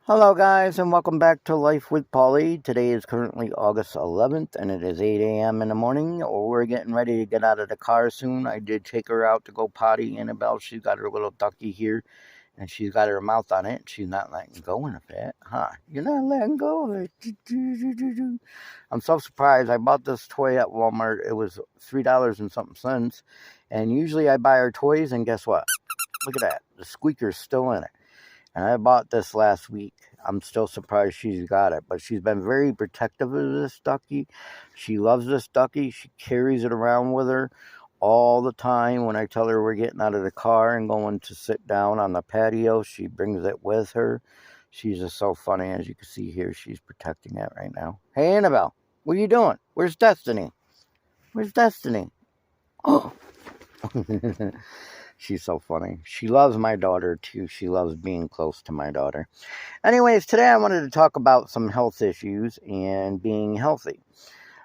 Hello, guys, and welcome back to Life with Polly. Today is currently August 11th, and it is 8 a.m. in the morning. We're getting ready to get out of the car soon. I did take her out to go potty. Annabelle, she's got her little ducky here, and she's got her mouth on it. She's not letting go of it, huh? You're not letting go of it. I'm so surprised. I bought this toy at Walmart. It was $3 and something cents, and usually I buy her toys, and guess what? Look at that. The squeaker's still in it. And I bought this last week. I'm still surprised she's got it, but she's been very protective of this ducky. She loves this ducky. She carries it around with her all the time. When I tell her we're getting out of the car and going to sit down on the patio, she brings it with her. She's just so funny. As you can see here, she's protecting it right now. Hey, Annabelle, what are you doing? Where's Destiny? Where's Destiny? Oh. She's so funny. She loves my daughter, too. She loves being close to my daughter. Anyways, today I wanted to talk about some health issues and being healthy.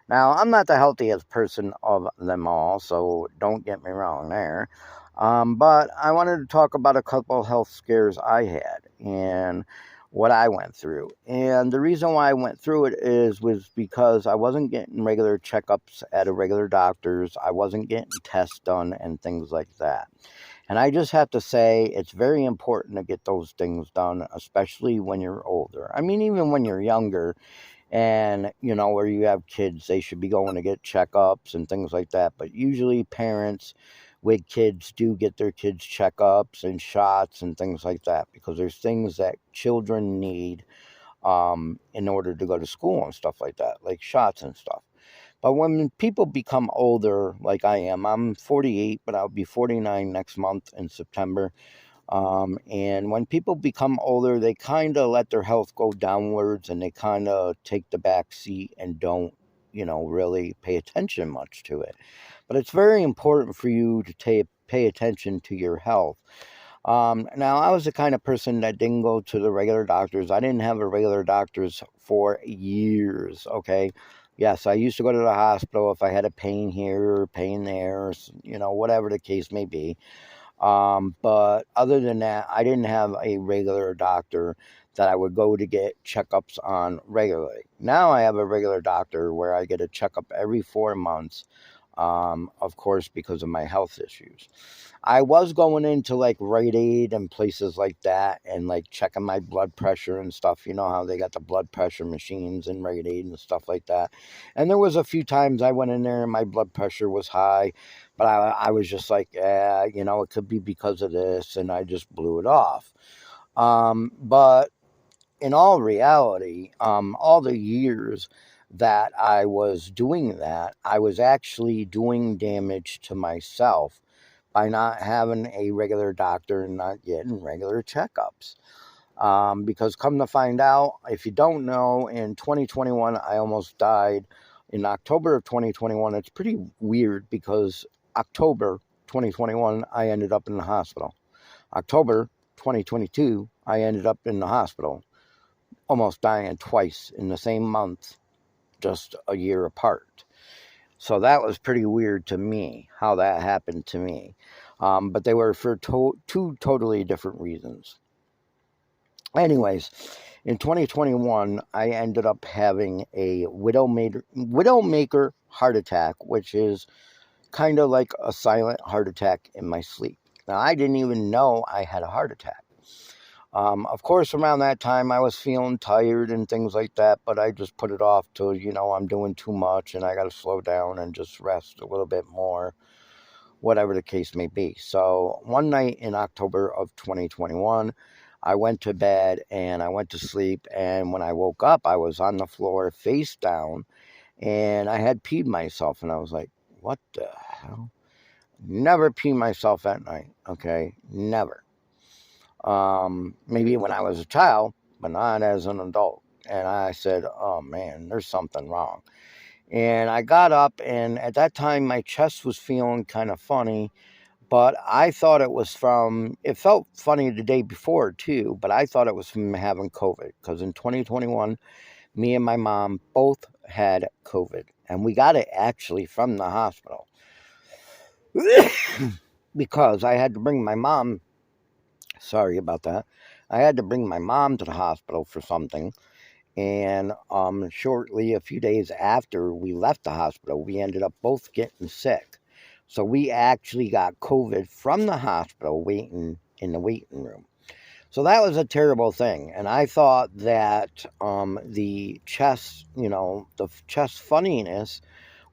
Now, I'm not the healthiest person of them all, so don't get me wrong there. But I wanted to talk about a couple health scares I had and what I went through. And the reason why I went through it was because I wasn't getting regular checkups at a regular doctor's. I wasn't getting tests done and things like that. And I just have to say, it's very important to get those things done, especially when you're older. I mean, even when you're younger and, where you have kids, they should be going to get checkups and things like that. But usually parents with kids do get their kids checkups and shots and things like that because there's things that children need in order to go to school and stuff like that, like shots and stuff. But when people become older, like I am, I'm 48, but I'll be 49 next month in September. And when people become older, they kind of let their health go downwards and they kind of take the back seat and don't, really pay attention much to it. But it's very important for you to pay attention to your health. Now, I was the kind of person that didn't go to the regular doctors. I didn't have a regular doctors for years, okay? Yes, I used to go to the hospital if I had a pain here or pain there, or, whatever the case may be. But other than that, I didn't have a regular doctor that I would go to get checkups on regularly. Now I have a regular doctor where I get a checkup every 4 months, of course, because of my health issues. I was going into like Rite Aid and places like that and like checking my blood pressure and stuff. You know how they got the blood pressure machines in Rite Aid and stuff like that. And there was a few times I went in there and my blood pressure was high, but I was just like, yeah, it could be because of this, and I just blew it off. But in all reality, all the years that I was doing that, I was actually doing damage to myself by not having a regular doctor and not getting regular checkups. Because come to find out, if you don't know, in 2021, I almost died. In October of 2021, it's pretty weird because October 2021, I ended up in the hospital. October 2022, I ended up in the hospital, almost dying twice in the same month, just a year apart. So that was pretty weird to me, how that happened to me. But they were for two totally different reasons. Anyways, in 2021, I ended up having a widowmaker heart attack, which is kind of like a silent heart attack in my sleep. Now, I didn't even know I had a heart attack. Of course, around that time, I was feeling tired and things like that, but I just put it off till, I'm doing too much and I got to slow down and just rest a little bit more, whatever the case may be. So one night in October of 2021, I went to bed and I went to sleep. And when I woke up, I was on the floor face down and I had peed myself. And I was like, what the hell? Never pee myself at night. Okay. Never. Maybe when I was a child, but not as an adult. And I said, oh man, there's something wrong. And I got up, and at that time, my chest was feeling kind of funny, but I thought it felt funny the day before too, but I thought it was from having COVID because in 2021, me and my mom both had COVID, and we got it actually from the hospital because I had to bring my mom. Sorry about that. I had to bring my mom to the hospital for something. And shortly, a few days after we left the hospital, we ended up both getting sick. So we actually got COVID from the hospital waiting in the waiting room. So that was a terrible thing. And I thought that the chest, the chest funniness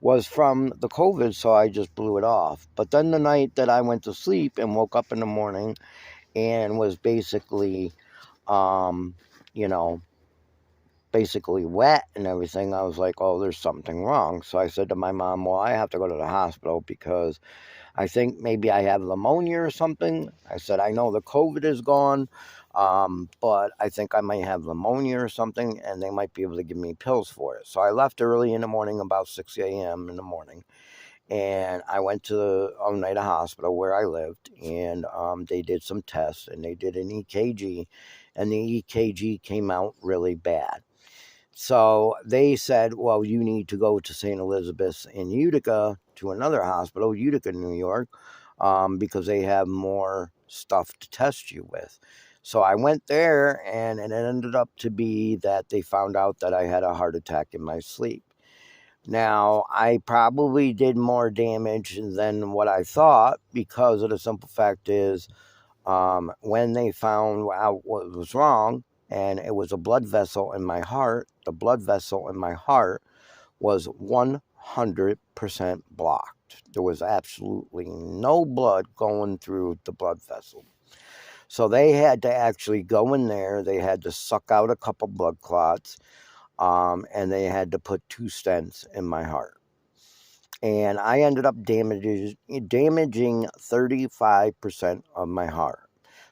was from the COVID. So I just blew it off. But then the night that I went to sleep and woke up in the morning and was um, you know, basically wet and everything, I was like, oh, there's something wrong. So I said to my mom, well, I have to go to the hospital because I think maybe I have pneumonia or something. I said, I know the COVID is gone, but I think I might have pneumonia or something, and they might be able to give me pills for it. So I left early in the morning, about 6 a.m. in the morning, and I went to the Oneida Hospital where I lived, and they did some tests, and they did an EKG, and the EKG came out really bad. So they said, well, you need to go to St. Elizabeth's in Utica to another hospital, Utica, New York, because they have more stuff to test you with. So I went there, and it ended up to be that they found out that I had a heart attack in my sleep. Now, I probably did more damage than what I thought, because of the simple fact is, when they found out what was wrong, and it was a blood vessel in my heart, the blood vessel in my heart was 100% blocked. There was absolutely no blood going through the blood vessel. So they had to actually go in there, they had to suck out a couple blood clots, and they had to put 2 stents in my heart. And I ended up damaging 35% of my heart.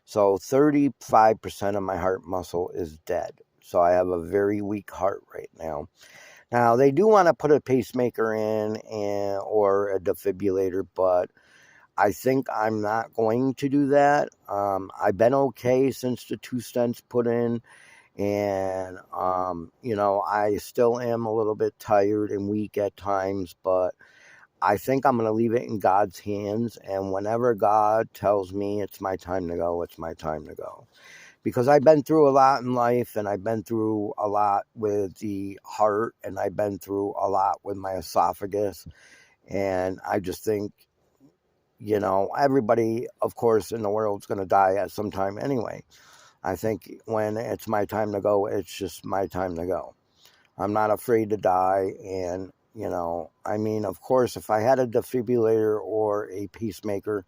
So 35% of my heart muscle is dead. So I have a very weak heart right now. Now, they do want to put a pacemaker in or a defibrillator, but I think I'm not going to do that. I've been okay since the 2 stents put in. And, I still am a little bit tired and weak at times, but I think I'm going to leave it in God's hands. And whenever God tells me it's my time to go, it's my time to go. Because I've been through a lot in life, and I've been through a lot with the heart, and I've been through a lot with my esophagus. And I just think, everybody, of course, in the world is going to die at some time anyway. I think when it's my time to go, it's just my time to go. I'm not afraid to die. And, of course, if I had a defibrillator or a pacemaker,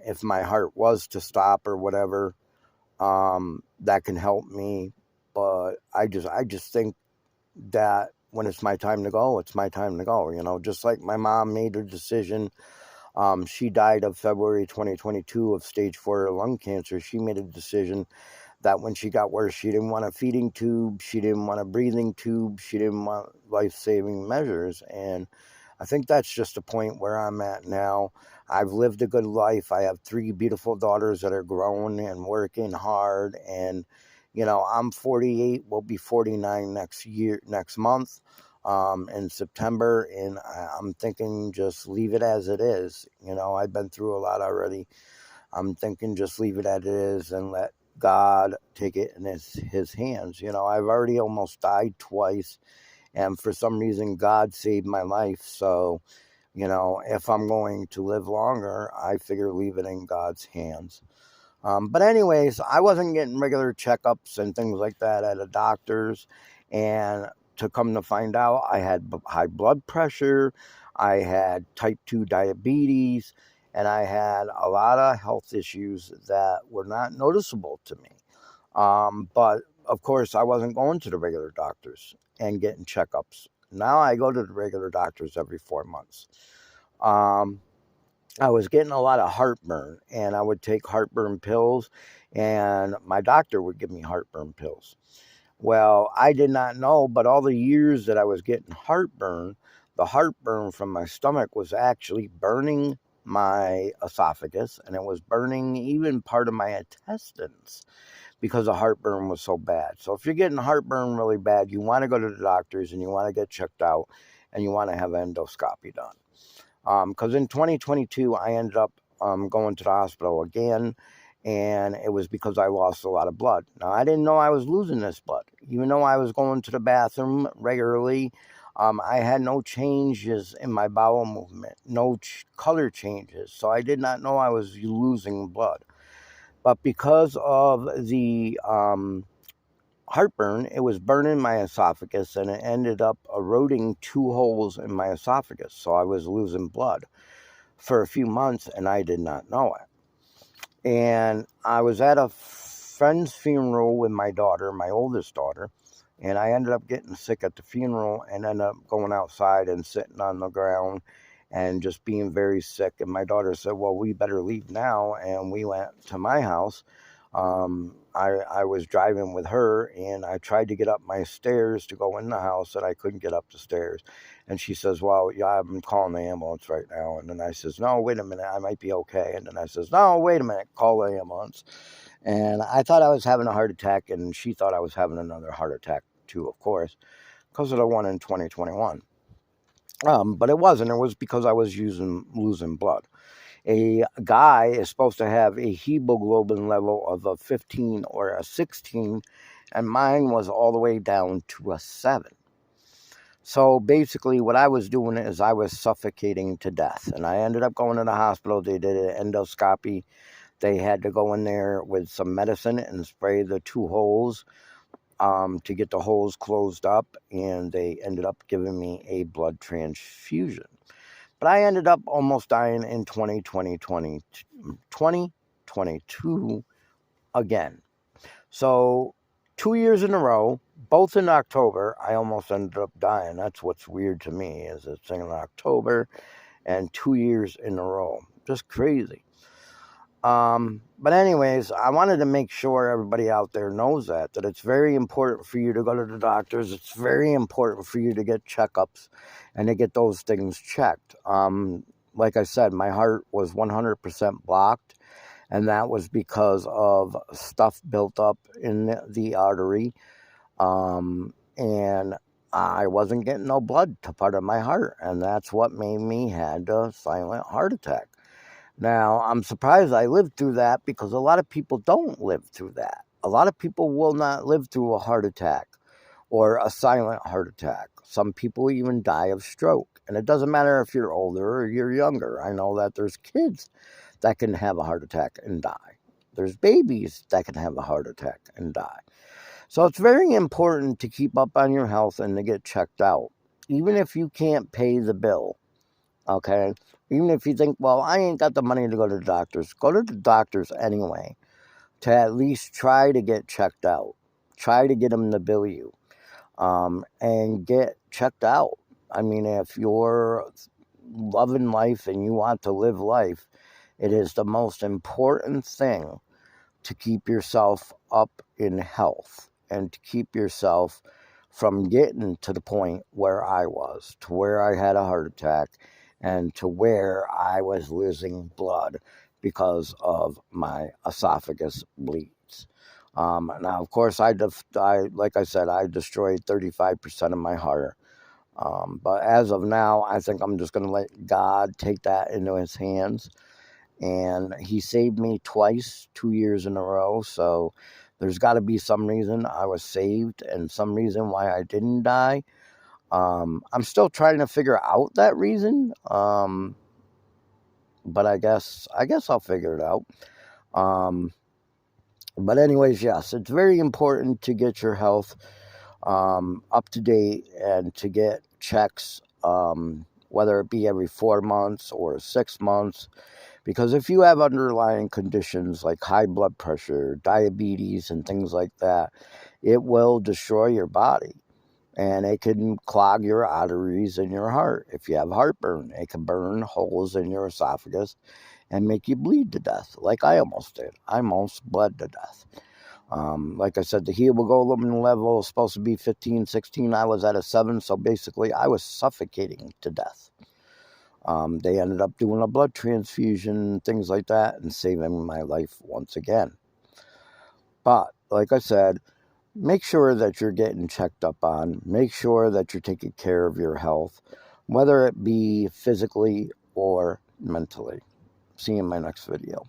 if my heart was to stop or whatever, that can help me. But I just think that when it's my time to go, it's my time to go. Just like my mom made a decision. She died of February 2022 of stage 4 lung cancer. She made a decision that when she got worse, she didn't want a feeding tube, she didn't want a breathing tube, she didn't want life-saving measures. And I think that's just the point where I'm at now. I've lived a good life. I have 3 beautiful daughters that are grown and working hard. And, I'm 48, will be 49 next month, in September. And I'm thinking just leave it as it is. I've been through a lot already. I'm thinking just leave it as it is and let God take it in his hands. I've already almost died twice, and for some reason, God saved my life. So, if I'm going to live longer, I figure leave it in God's hands. But anyways, I wasn't getting regular checkups and things like that at a doctor's, and to come to find out, I had high blood pressure, I had type 2 diabetes, and I had a lot of health issues that were not noticeable to me. But of course, I wasn't going to the regular doctors and getting checkups. Now I go to the regular doctors every 4 months. Um, I was getting a lot of heartburn, and I would take heartburn pills, and my doctor would give me heartburn pills. Well, I did not know, but all the years that I was getting heartburn, the heartburn from my stomach was actually burning my esophagus, and it was burning even part of my intestines because the heartburn was so bad. So if you're getting heartburn really bad, you want to go to the doctors and you want to get checked out, and you want to have endoscopy done. Because in 2022, I ended up going to the hospital again, and it was because I lost a lot of blood. Now, I didn't know I was losing this blood. Even though I was going to the bathroom regularly, I had no changes in my bowel movement, no color changes, so I did not know I was losing blood. But because of the heartburn, it was burning my esophagus, and it ended up eroding 2 holes in my esophagus, so I was losing blood for a few months, and I did not know it. And I was at a friend's funeral with my daughter, my oldest daughter, and I ended up getting sick at the funeral and ended up going outside and sitting on the ground and just being very sick. And my daughter said, well, we better leave now. And we went to my house. I was driving with her, and I tried to get up my stairs to go in the house, and I couldn't get up the stairs. And she says, well, yeah, I'm calling the ambulance right now. And then I says, no, wait a minute, I might be okay. And then I says, no, wait a minute, call the ambulance. And I thought I was having a heart attack, and she thought I was having another heart attack too, of course, because of the one in 2021. But it wasn't. It was because I was losing blood. A guy is supposed to have a hemoglobin level of a 15 or a 16, and mine was all the way down to a 7. So basically what I was doing is I was suffocating to death, and I ended up going to the hospital. They did an endoscopy. They had to go in there with some medicine and spray the 2 holes to get the holes closed up, and they ended up giving me a blood transfusion. But I ended up almost dying in 2022 again. So 2 years in a row, both in October, I almost ended up dying. That's what's weird to me, is it's in October and 2 years in a row. Just crazy. But anyways, I wanted to make sure everybody out there knows that it's very important for you to go to the doctors. It's very important for you to get checkups and to get those things checked. Like I said, my heart was 100% blocked, and that was because of stuff built up in the artery. And I wasn't getting no blood to part of my heart, and that's what made me had a silent heart attack. Now, I'm surprised I lived through that, because a lot of people don't live through that. A lot of people will not live through a heart attack or a silent heart attack. Some people even die of stroke. And it doesn't matter if you're older or you're younger. I know that there's kids that can have a heart attack and die. There's babies that can have a heart attack and die. So it's very important to keep up on your health and to get checked out, even if you can't pay the bill. Okay? Even if you think, well, I ain't got the money to go to the doctors, go to the doctors anyway, to at least try to get checked out. Try to get them to bill you, and get checked out. I mean, if you're loving life and you want to live life, it is the most important thing to keep yourself up in health and to keep yourself from getting to the point where I was, to where I had a heart attack, and to where I was losing blood because of my esophagus bleeds. Now, of course, like I said, I destroyed 35% of my heart. But as of now, I think I'm just going to let God take that into his hands. And he saved me twice, 2 years in a row. So there's got to be some reason I was saved and some reason why I didn't die. I'm still trying to figure out that reason, but I guess I'll figure it out. But anyways, yes, it's very important to get your health up to date and to get checks, whether it be every 4 months or 6 months, because if you have underlying conditions like high blood pressure, diabetes, and things like that, it will destroy your body. And it can clog your arteries in your heart. If you have heartburn, it can burn holes in your esophagus and make you bleed to death, like I almost did. I almost bled to death. Like I said, the hemoglobin level is supposed to be 15, 16. I was at a 7, so basically I was suffocating to death. They ended up doing a blood transfusion, things like that, and saving my life once again. But, like I said, make sure that you're getting checked up on. Make sure that you're taking care of your health, whether it be physically or mentally. See you in my next video.